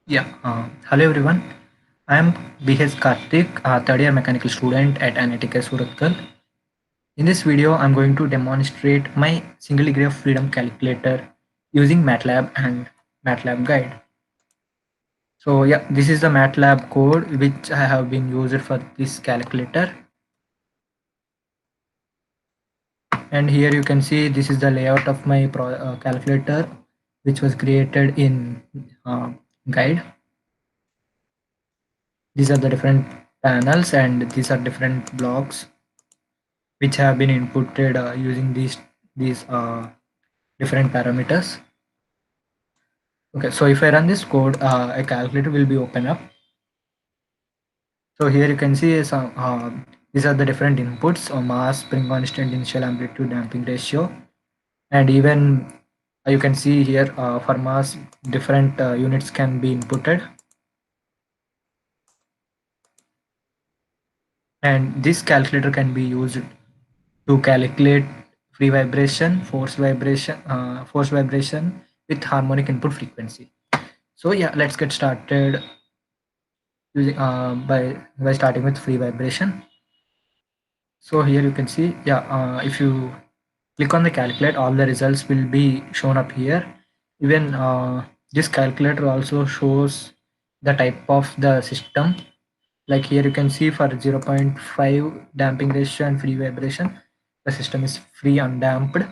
Hello everyone. I am BH Karthik, a third year mechanical student at NITK Surathkal. In this video, I'm going to demonstrate my single degree of freedom calculator using MATLAB and MATLAB guide. So this is the MATLAB code which I have been used for this calculator. And here you can see this is the layout of my calculator which was created in guide. These are the different panels and these are different blocks which have been inputted using these different parameters. Okay, so if I run this code, a calculator will be open up. So here you can see some these are the different inputs: mass, spring constant, initial amplitude, damping ratio, and even you can see here for mass different units can be inputted. And this calculator can be used to calculate free vibration, force vibration with harmonic input frequency. So let's get started using by starting with free vibration. So here you can see if you click on the calculate, all the results will be shown up here. Even this calculator also shows the type of the system. Like here you can see for 0.5 damping ratio and free vibration, the system is free undamped.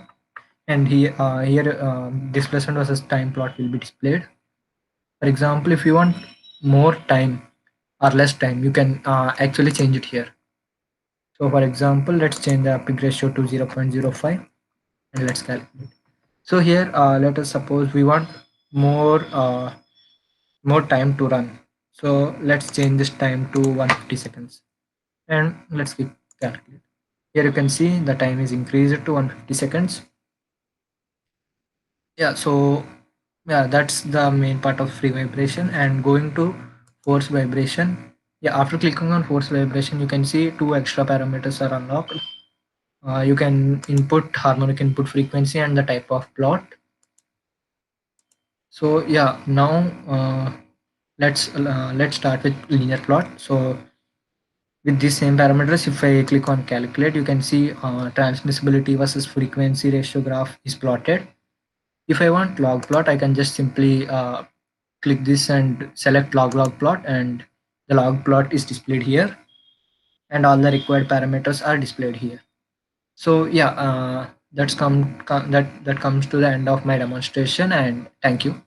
And here displacement versus time plot will be displayed. For example, if you want more time or less time, you can actually change it here. So for example, let's change the damping ratio to 0.05 and let's calculate. So here let us suppose we want more more time to run. So let's change this time to 150 seconds and let's keep calculate. Here you can see the time is increased to 150 seconds. So that's the main part of free vibration. And going to force vibration, after clicking on force vibration, you can see two extra parameters are unlocked. You can input harmonic input frequency and the type of plot. So now let's start with linear plot. So with these same parameters, if I click on calculate, you can see transmissibility versus frequency ratio graph is plotted. If I want log plot, I can just simply click this and select log plot, and the log plot is displayed here, and all the required parameters are displayed here. So that comes to the end of my demonstration, and thank you.